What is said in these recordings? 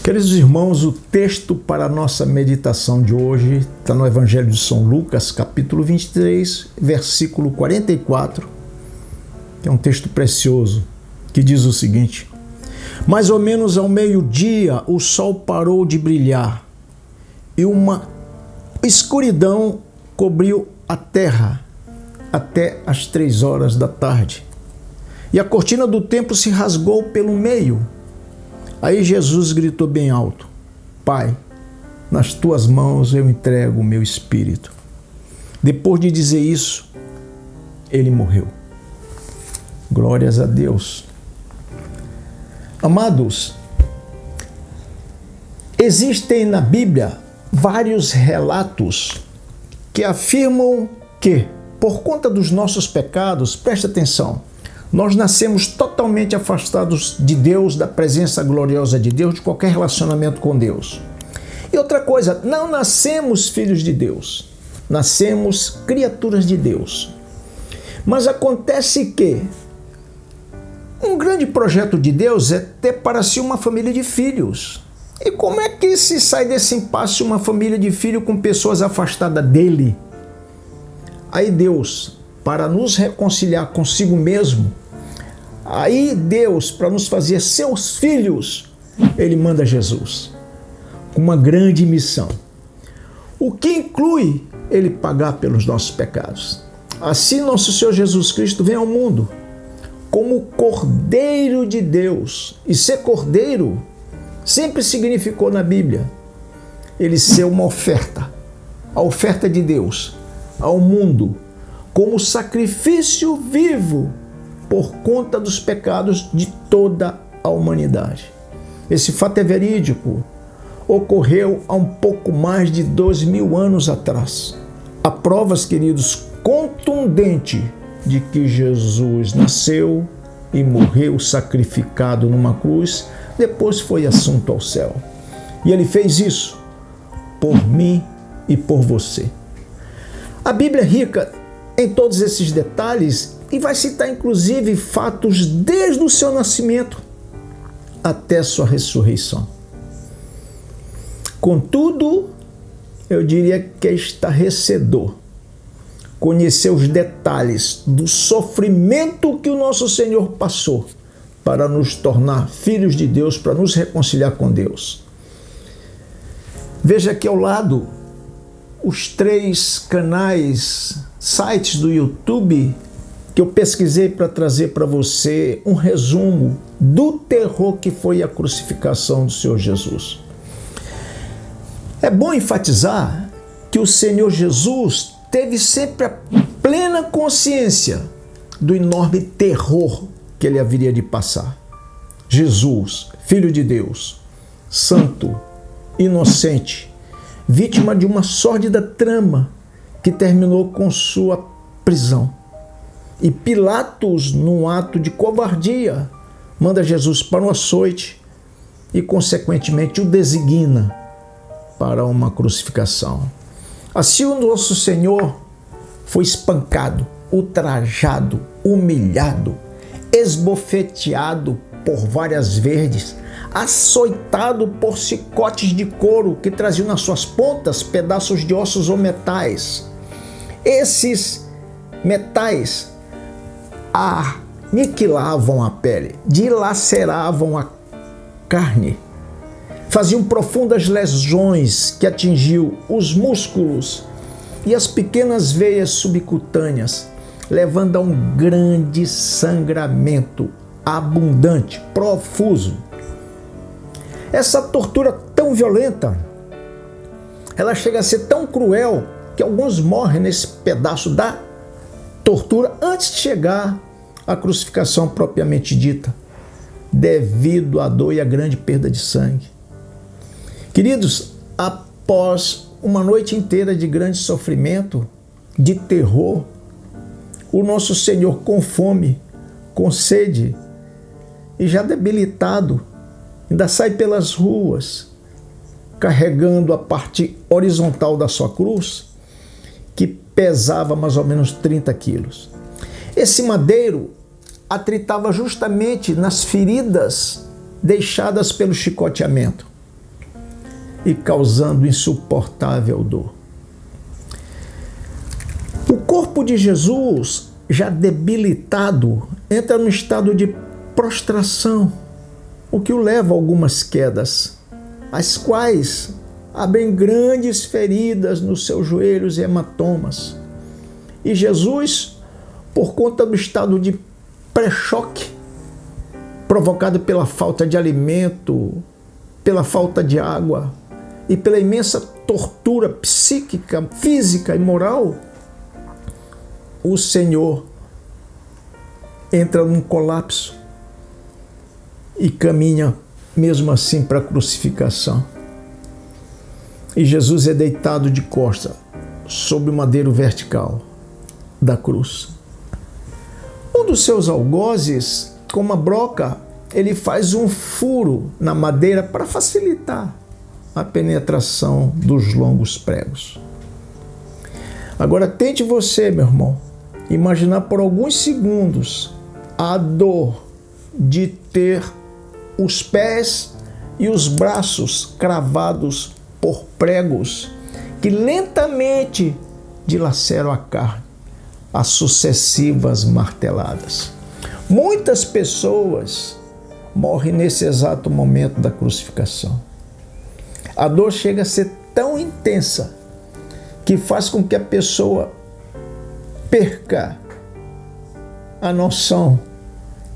Queridos irmãos, o texto para a nossa meditação de hoje está no Evangelho de São Lucas, capítulo 23, versículo 44, que é um texto precioso, que diz o seguinte: mais ou menos ao meio-dia o sol parou de brilhar e uma escuridão cobriu a terra até as 3 horas da tarde. E a cortina do templo se rasgou pelo meio. Aí Jesus gritou bem alto: Pai, nas tuas mãos eu entrego o meu espírito. Depois de dizer isso, ele morreu. Glórias a Deus. Amados, existem na Bíblia vários relatos que afirmam que, por conta dos nossos pecados, presta atenção, nós nascemos totalmente afastados de Deus, da presença gloriosa de Deus, de qualquer relacionamento com Deus. E outra coisa, não nascemos filhos de Deus, nascemos criaturas de Deus. Mas acontece que um grande projeto de Deus é ter para si uma família de filhos. E como é que se sai desse impasse uma família de filhos com pessoas afastadas dele? Aí Deus, para nos reconciliar consigo mesmo, aí Deus, para nos fazer seus filhos, ele manda Jesus com uma grande missão, o que inclui ele pagar pelos nossos pecados. Assim nosso Senhor Jesus Cristo vem ao mundo como Cordeiro de Deus, e ser Cordeiro sempre significou na Bíblia ele ser uma oferta, a oferta de Deus ao mundo, como sacrifício vivo por conta dos pecados de toda a humanidade. Esse fato é verídico, ocorreu há um pouco mais de 2000 anos atrás. Há provas, queridos, contundentes de que Jesus nasceu e morreu sacrificado numa cruz, depois foi assunto ao céu. E ele fez isso por mim e por você. A Bíblia é rica em todos esses detalhes e vai citar inclusive fatos desde o seu nascimento até sua ressurreição. Contudo, eu diria que é estarrecedor conhecer os detalhes do sofrimento que o nosso Senhor passou para nos tornar filhos de Deus, para nos reconciliar com Deus. Veja aqui ao lado os 3 canais, sites do YouTube que eu pesquisei para trazer para você um resumo do terror que foi a crucificação do Senhor Jesus. É bom enfatizar que o Senhor Jesus teve sempre a plena consciência do enorme terror que ele haveria de passar. Jesus, Filho de Deus, santo, inocente, vítima de uma sórdida trama que terminou com sua prisão. E Pilatos, num ato de covardia, manda Jesus para um açoite e, consequentemente, o designa para uma crucificação. Assim, o nosso Senhor foi espancado, ultrajado, humilhado, esbofeteado por varas verdes, açoitado por chicotes de couro que traziam nas suas pontas pedaços de ossos ou metais. Esses metais aniquilavam a pele, dilaceravam a carne, faziam profundas lesões que atingiam os músculos e as pequenas veias subcutâneas, levando a um grande sangramento abundante, profuso. Essa tortura tão violenta, ela chega a ser tão cruel que alguns morrem nesse pedaço da tortura antes de chegar à crucificação propriamente dita, devido à dor e à grande perda de sangue. Queridos, após uma noite inteira de grande sofrimento, de terror, o nosso Senhor, com fome, com sede e já debilitado, ainda sai pelas ruas, carregando a parte horizontal da sua cruz, que pesava mais ou menos 30 quilos. Esse madeiro atritava justamente nas feridas deixadas pelo chicoteamento. e causando insuportável dor. O corpo de Jesus, já debilitado, entra no estado de prostração, o que o leva a algumas quedas, as quais abrem grandes feridas nos seus joelhos e hematomas. E Jesus, por conta do estado de pré-choque, provocado pela falta de alimento, pela falta de água e pela imensa tortura psíquica, física e moral, o Senhor entra num colapso e caminha mesmo assim para a crucificação. E Jesus é deitado de costas sobre o madeiro vertical da cruz. Um dos seus algozes, com uma broca, ele faz um furo na madeira para facilitar a penetração dos longos pregos. Agora tente você, meu irmão, imaginar por alguns segundos a dor de ter os pés e os braços cravados por pregos que lentamente dilaceram a carne, as sucessivas marteladas. Muitas pessoas morrem nesse exato momento da crucificação. A dor chega a ser tão intensa que faz com que a pessoa perca a noção,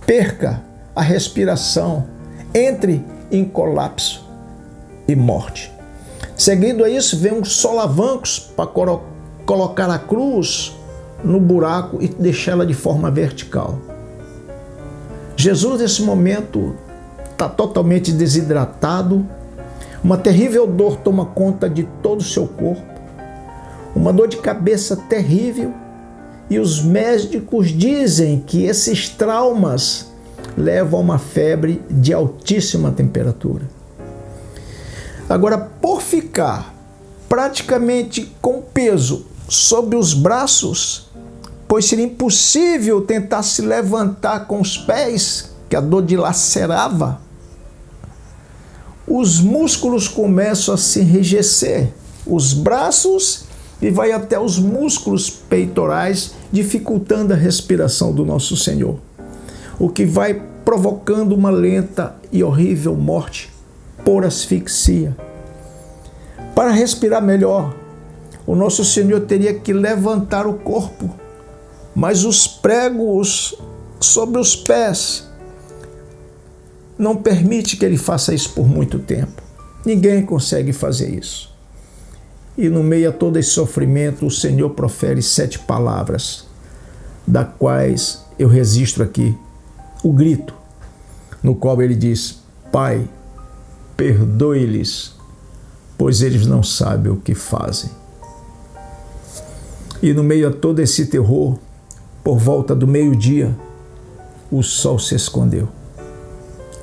perca a respiração, entre em colapso e morte. Seguido a isso, vem uns solavancos para colocar a cruz no buraco e deixá-la de forma vertical. Jesus, nesse momento, está totalmente desidratado, uma terrível dor toma conta de todo o seu corpo, uma dor de cabeça terrível, e os médicos dizem que esses traumas levam a uma febre de altíssima temperatura. Agora, por ficar praticamente com peso sobre os braços, pois seria impossível tentar se levantar com os pés, que a dor dilacerava, os músculos começam a se enrijecer, os braços e vai até os músculos peitorais, dificultando a respiração do nosso Senhor, o que vai provocando uma lenta e horrível morte por asfixia. Para respirar melhor, o nosso Senhor teria que levantar o corpo, mas os pregos sobre os pés não permite que ele faça isso por muito tempo. Ninguém consegue fazer isso. E no meio a todo esse sofrimento, o Senhor profere 7 palavras, das quais eu registro aqui o grito, no qual ele diz: Pai, perdoe-lhes, pois eles não sabem o que fazem. E no meio a todo esse terror, por volta do meio-dia, o sol se escondeu,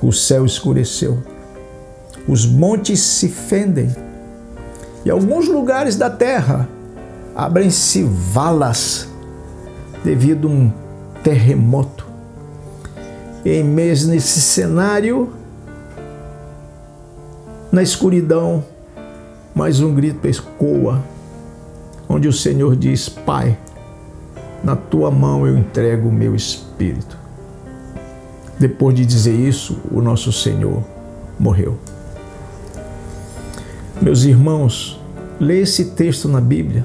o céu escureceu, os montes se fendem, e alguns lugares da terra abrem-se valas devido a um terremoto. Em meio nesse cenário, na escuridão, mais um grito ecoa, onde o Senhor diz: Pai, na tua mão eu entrego o meu espírito. Depois de dizer isso, o nosso Senhor morreu. Meus irmãos, leia esse texto na Bíblia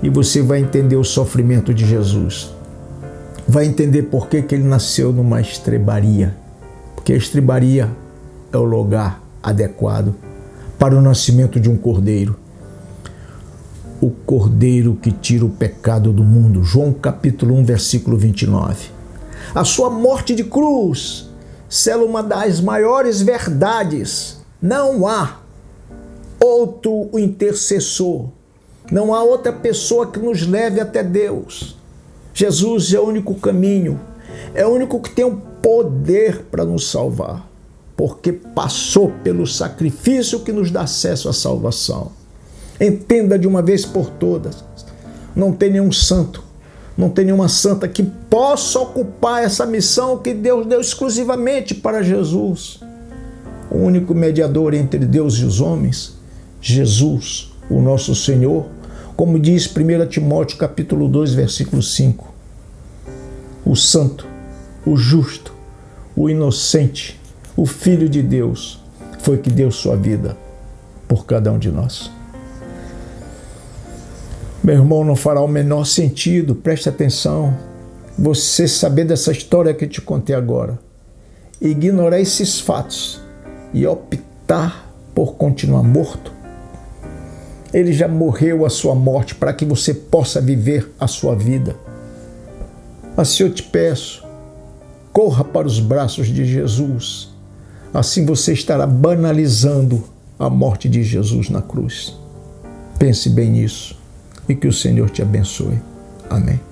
e você vai entender o sofrimento de Jesus. Vai entender por que ele nasceu numa estrebaria. Porque a estrebaria é o lugar adequado para o nascimento de um cordeiro. O cordeiro que tira o pecado do mundo. João capítulo 1, versículo 29. A sua morte de cruz sela uma das maiores verdades. Não há outro intercessor. Não há outra pessoa que nos leve até Deus. Jesus é o único caminho. É o único que tem o poder para nos salvar. Porque passou pelo sacrifício que nos dá acesso à salvação. Entenda de uma vez por todas. Não tem nenhum santo, não tem nenhuma santa que possa ocupar essa missão que Deus deu exclusivamente para Jesus. o único mediador entre Deus e os homens, Jesus, o nosso Senhor, como diz 1 Timóteo capítulo 2, versículo 5. O santo, o justo, o inocente, o Filho de Deus, foi que deu sua vida por cada um de nós. Meu irmão, não fará o menor sentido, preste atenção, você saber dessa história que eu te contei agora, ignorar esses fatos e optar por continuar morto. Ele já morreu a sua morte para que você possa viver a sua vida. Assim eu te peço, corra para os braços de Jesus. Assim você estará banalizando a morte de Jesus na cruz. Pense bem nisso e que o Senhor te abençoe. Amém.